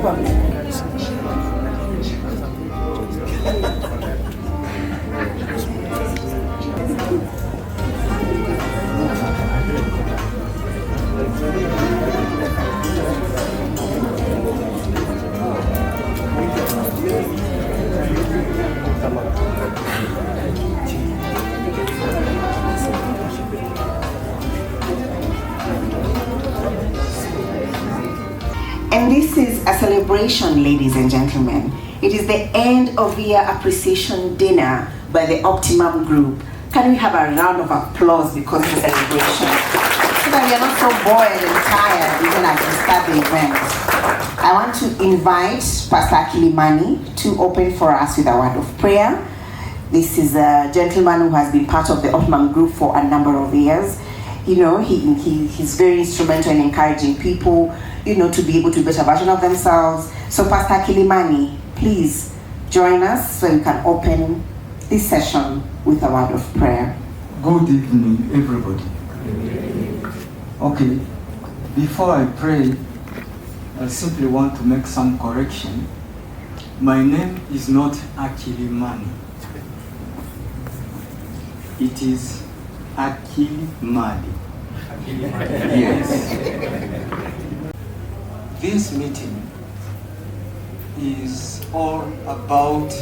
And this is a celebration, ladies and gentlemen. It is the end of year appreciation dinner by the Optimum Group. Can we have a round of applause because it's a celebration? So that we are not so bored and tired even as we start the event. I want to invite Pastor Kilimani to open for us with a word of prayer. This is a gentleman who has been part of the Optimum Group for a number of years. You know, he's very instrumental in encouraging people, you know, to be able to be a better version of themselves. So Pastor Kilimani, please join us so you can open this session with a word of prayer. Good evening, everybody. Okay, before I pray, I simply want to make some correction. My name is not Akilimani. It is Akilimani. Yes. This meeting is all about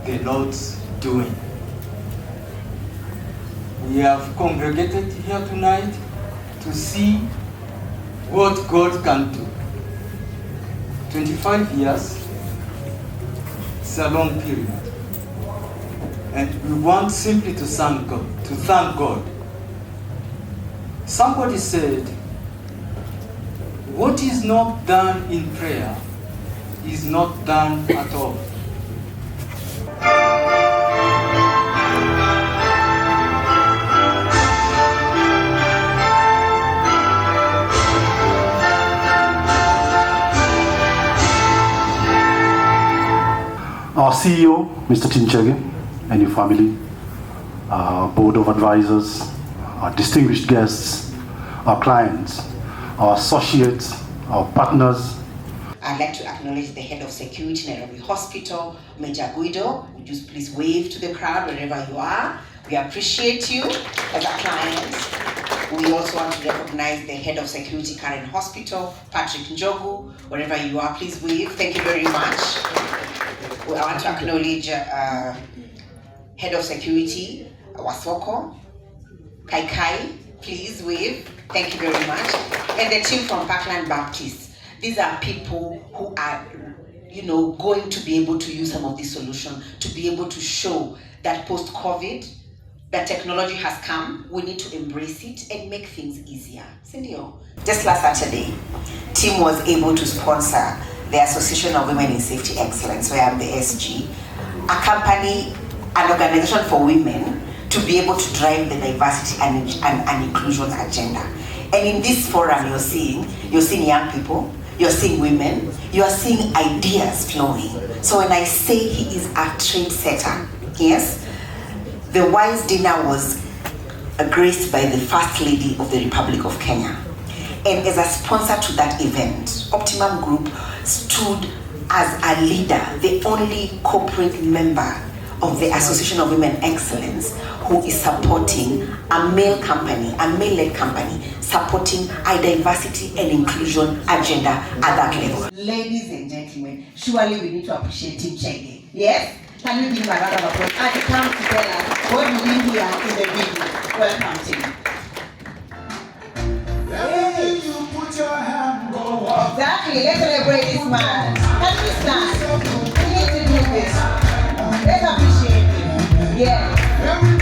the Lord's doing. We have congregated here tonight to see what God can do. 25 years, it's a long period. And we want simply to thank God. Somebody said, what is not done in prayer is not done at all. Our CEO, Mr. Tinchege, and your family, our board of advisors, our distinguished guests, our clients, our associates, our partners. I'd like to acknowledge the head of security, Nairobi Hospital, Major Guido. Would you please wave to the crowd wherever you are? We appreciate you as a client. We also want to recognize the head of security, Karen Hospital, Patrick Njogu. Wherever you are, please wave. Thank you very much. I want to acknowledge head of security, Wasoko, Kai, please wave. Thank you very much. And the team from Parkland Baptist. These are people who are, you know, going to be able to use some of this solution to be able to show that post-COVID, that technology has come, we need to embrace it and make things easier. Sindio. Just last Saturday, team was able to sponsor the Association of Women in Safety Excellence, where I'm the SG, a company, an organization for women to be able to drive the diversity and inclusion agenda. And in this forum you're seeing young people, you're seeing women, you are seeing ideas flowing. So when I say he is a trendsetter, yes, the WISE dinner was graced by the First Lady of the Republic of Kenya. And as a sponsor to that event, Optimum Group stood as a leader, the only corporate member of the Association of Women Excellence who is supporting a male company, a male-led company, supporting a diversity and inclusion agenda at that level. Ladies and gentlemen, surely we need to appreciate Team Chenge. Yes? Can you give him a round of applause? And he comes to tell us what we did here in the video. Welcome, Team. Hey. You put your hand, go up. Exactly, let's celebrate this man. Can we stand? We need to do this. Let's appreciate him. Yeah.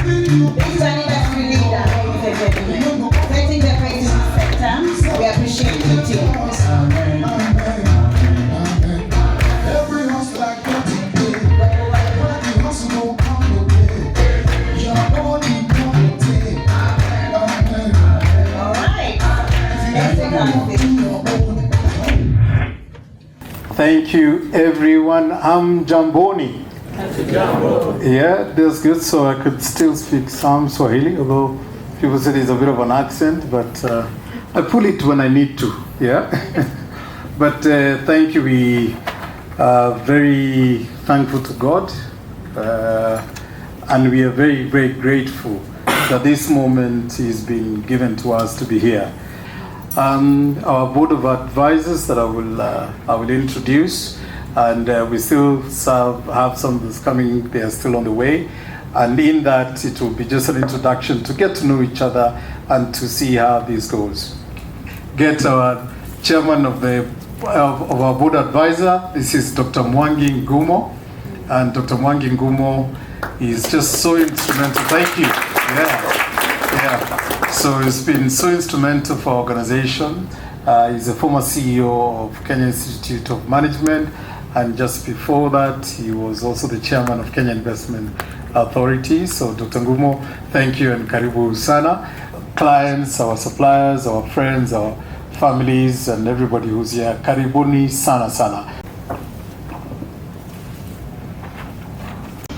He's an industry leader, ladies and gentlemen. Setting the pace in the sector. We appreciate you, Team. Thank you, everyone. I'm Jamboni. Yeah, that's good. So I could still speak some Swahili, although people say there's a bit of an accent, but I pull it when I need to. Yeah. But thank you. We are very thankful to God, and we are very, very grateful that this moment is being given to us to be here. Our board of advisors that I will introduce, and we still have some that's coming. They are still on the way, and in that it will be just an introduction to get to know each other and to see how this goes. Get our chairman of our board advisor. This is Dr. Mwangi Ngumo, and Dr. Mwangi Ngumo is just so instrumental. Thank you. Yeah. So he's been so instrumental for our organization. He's a former CEO of Kenya Institute of Management, and just before that, he was also the chairman of Kenya Investment Authority. So Dr. Ngumo, thank you and karibu sana. Clients, our suppliers, our friends, our families, and everybody who's here, karibuni sana sana.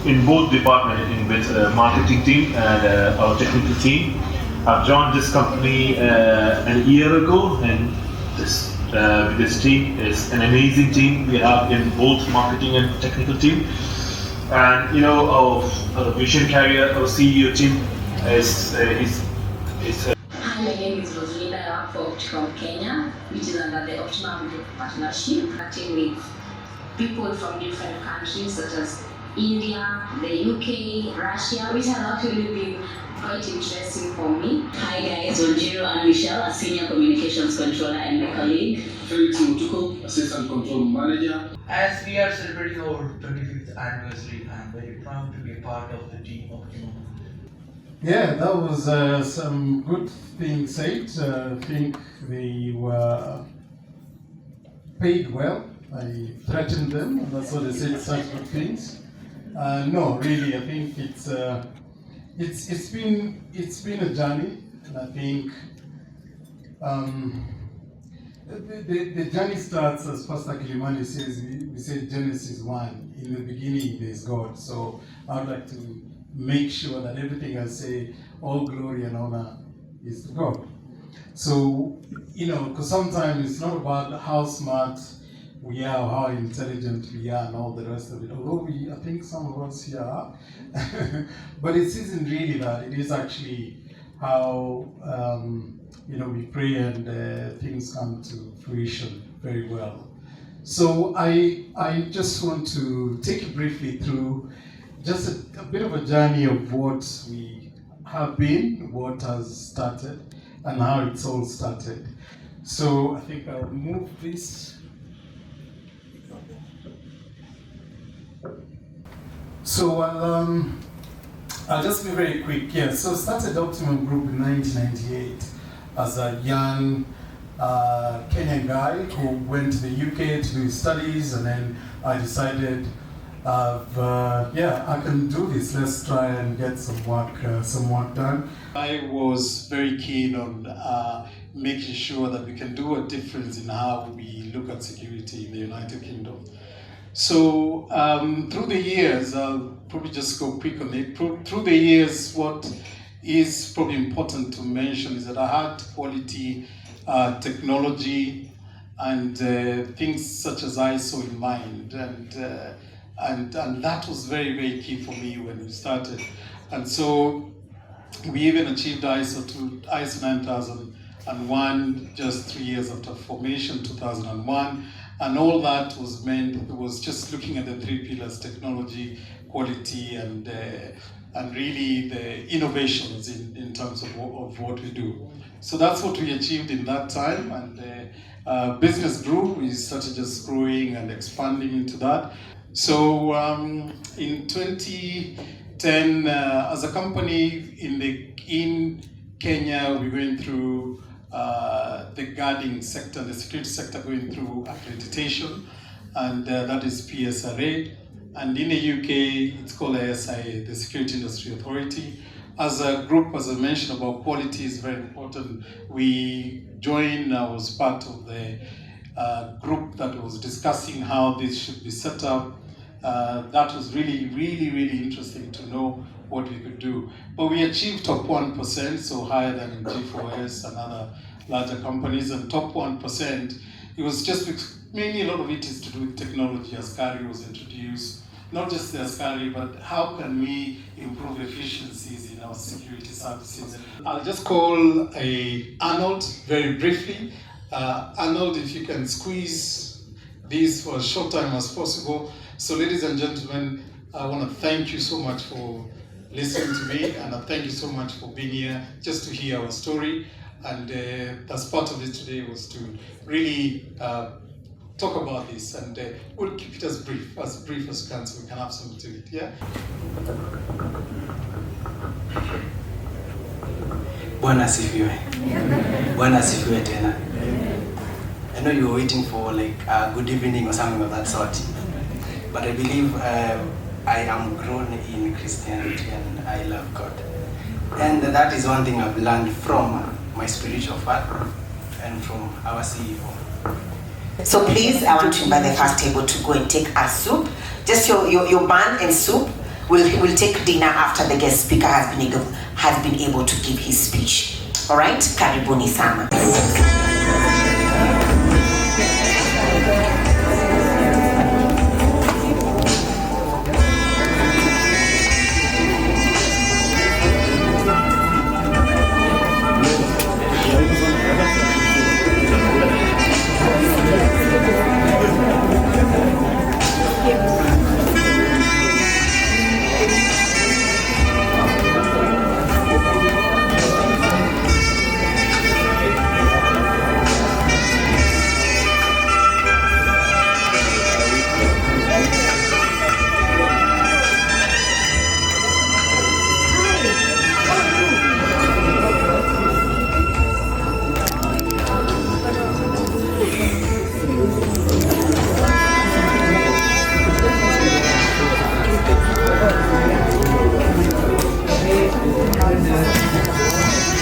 In both departments, in with marketing team and our technical team. I've joined this company a year ago, and this team is an amazing team we have in both marketing and technical team. And you know, our vision carrier, our CEO team is. Hi, my name is Rosalinda. I work for Opticom Kenya, which is under the Optimum Group partnership, acting with people from different countries such as India, the UK, Russia, which has actually been quite interesting for me. Hi guys, Ojiro and Michelle, a senior communications controller and my colleague. Felix Mutuku, assistant control manager. As we are celebrating our 25th anniversary, I am very proud to be a part of the team Optimum. Yeah, that was some good things said. I think they were paid well. I threatened them, and that's why they said such good things. No, really, I think it's been a journey, and I think the journey starts, as Pastor Kilimani says. We say Genesis 1. In the beginning, there's God. So I would like to make sure that everything I say, all glory and honor is to God. So, you know, because sometimes it's not about how smart we are, or how intelligent we are, and all the rest of it. Although I think some of us here are, but it isn't really that. It is actually how we pray and things come to fruition very well. So I just want to take you briefly through just a bit of a journey of what we have been, what has started, and how it's all started. So I think I'll move this. So I'll just be very quick. Yeah, so started Optimum Group in 1998 as a young Kenyan guy who went to the UK to do his studies, and then I decided, I can do this. Let's try and get some work done. I was very keen on making sure that we can do a difference in how we look at security in the United Kingdom. So through the years, I'll probably just go quick on it. Through the years, what is probably important to mention is that I had quality technology and things such as ISO in mind, and that was very, very key for me when we started. And so we even achieved ISO 9001 just 3 years after formation, 2001. And all that was just looking at the three pillars: technology, quality, and really the innovations in terms of what we do. So that's what we achieved in that time, and business grew. We started just growing and expanding into that. So in 2010, as a company in Kenya, we're going through the guarding sector, the security sector, going through accreditation, and that is PSRA. And in the UK, it's called SIA, the Security Industry Authority. As a group, as I mentioned about quality is very important. We joined, I was part of the group that was discussing how this should be set up. That was really, really, really interesting to know what we could do. But we achieved top 1%, so higher than G4S and other larger companies. And top 1% it was just mainly a lot of it is to do with technology. Askari was introduced, not just the Askari, but how can we improve efficiencies in our security services. I'll just call Arnold very briefly. Arnold, if you can squeeze this for as short time as possible. So ladies and gentlemen, I want to thank you so much for listening to me, and I thank you so much for being here just to hear our story. And as part of it today was to really talk about this, and we'll keep it as brief as we can, so we can have something to it. Yeah. Bwana asifiwe. Bwana asifiwe tena. I know you were waiting for like a good evening or something of that sort, but I believe I am grown in Christianity and I love God. And that is one thing I've learned from my spiritual father and from our CEO. So please, I want to invite the first table to go and take a soup. Just your bun and soup. We'll take dinner after the guest speaker has been able to give his speech. All right? Karibuni sana.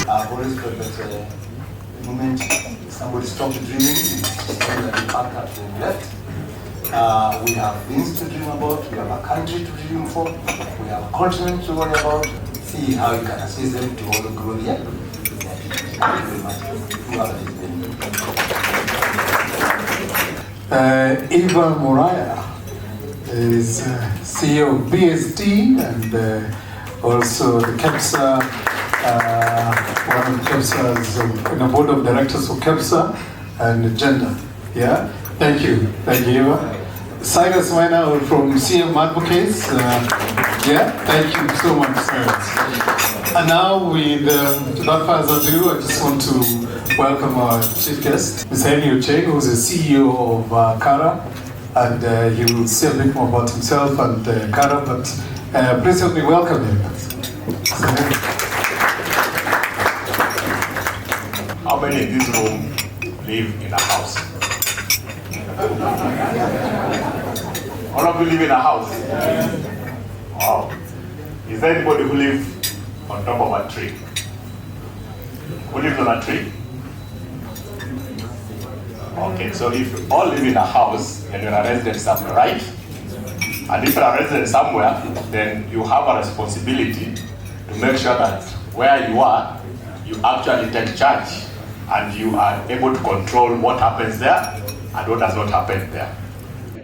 I've always thought that the moment somebody stopped dreaming, it's time that we pack up and left. We have things to dream about, we have a country to dream for, we have a continent to worry about. See how you can assist them to all grow here. Thank you very much. Whoever is there. Eva Moriah is CEO of BSD and also the KEPSA, one of KEPSA's in the board of directors for KEPSA and gender. Yeah, thank you, Eva. Cyrus Weiner from CM Advocates. Yeah, thank you so much, Cyrus. And now, without further ado, I just want to welcome our chief guest, Ms. Henry Oche, who is the CEO of Kara, and he will say a bit more about himself and Kara, but please help me welcome him. How many in this room live in a house? All of you live in a house? Wow. Is there anybody who lives on top of a tree? Who lives on a tree? Okay, so if you all live in a house and you're a resident somewhere, right? And if you're a resident somewhere, then you have a responsibility to make sure that where you are, you actually take charge and you are able to control what happens there and what does not happen there.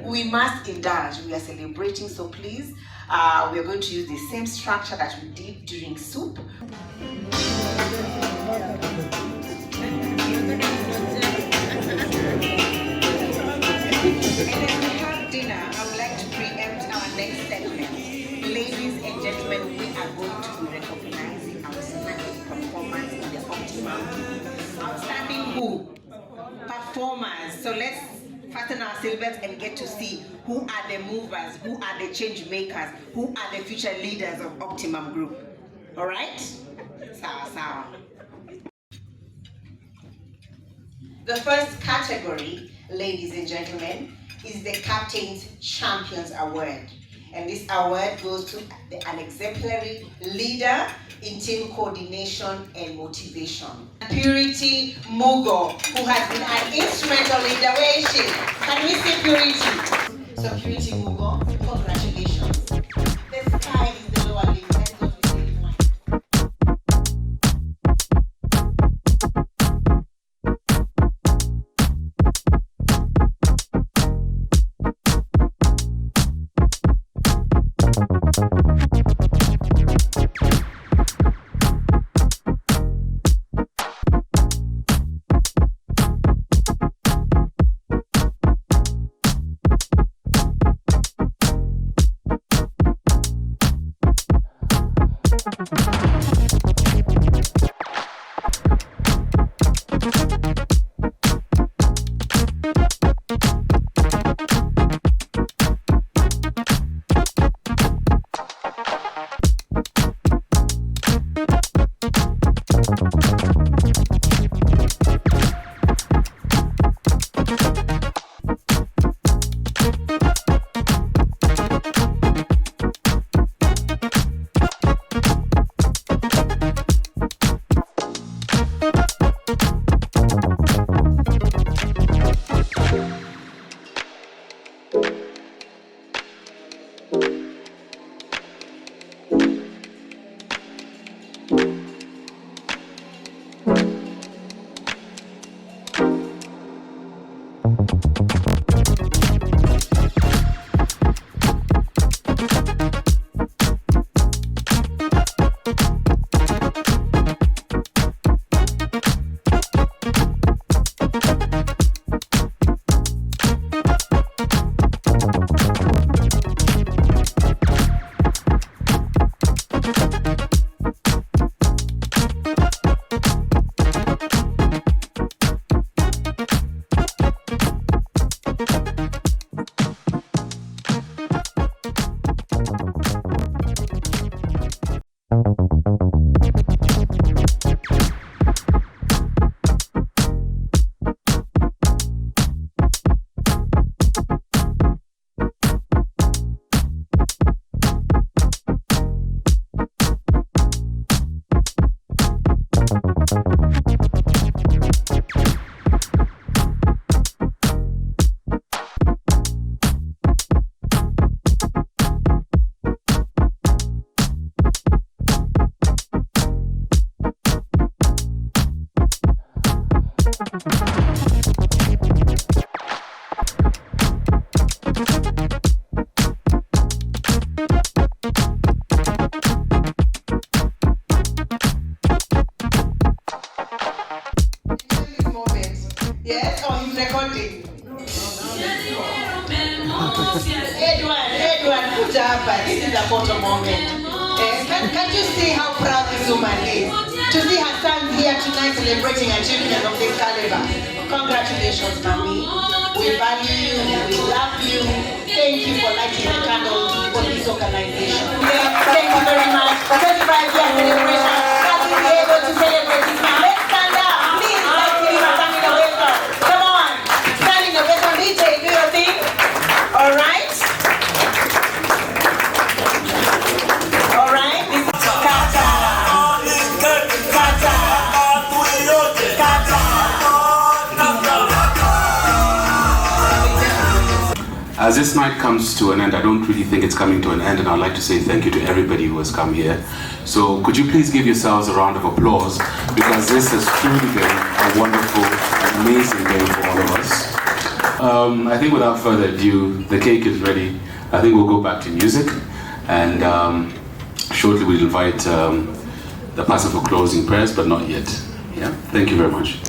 We must indulge. We are celebrating, so please, we are going to use the same structure that we did during soup. And as we have dinner, I would like to preempt our next segment. Ladies and gentlemen, we are going to be recognizing outstanding performance in the Optimum. Outstanding who? Performers. So let's fasten our seatbelts and get to see who are the movers, who are the change makers, who are the future leaders of Optimum Group. All right? Sawa. The first category, ladies and gentlemen, is the Captain's Champions Award. And this award goes to an exemplary leader in team coordination and motivation. Purity Mugo, who has been an instrumental leader. Where is she? Can we see Purity? So Purity Mugo, congratulations. The sky is the lower limit. Let's go to the stage one. Edwin, put hapa. This is a photo moment. Can't you see how proud this woman is? To see her son here tonight celebrating achievement of this caliber. Congratulations, Mami. We value you, we love you. Thank you for lighting the candle for this organization. Thank you very much. 25-year celebration. Can we be able to celebrate this now? Let's stand up. Please, let's give him a standing ovation. Come on. Standing ovation. DJ, do your thing. All right. All right. This is Kata. As this night comes to an end, I don't really think it's coming to an end, and I'd like to say thank you to everybody who has come here. So could you please give yourselves a round of applause, because this has truly been a wonderful, amazing day for all of us. I think without further ado, the cake is ready. I think we'll go back to music, and shortly we'll invite the pastor for closing prayers, but not yet. Yeah, thank you very much.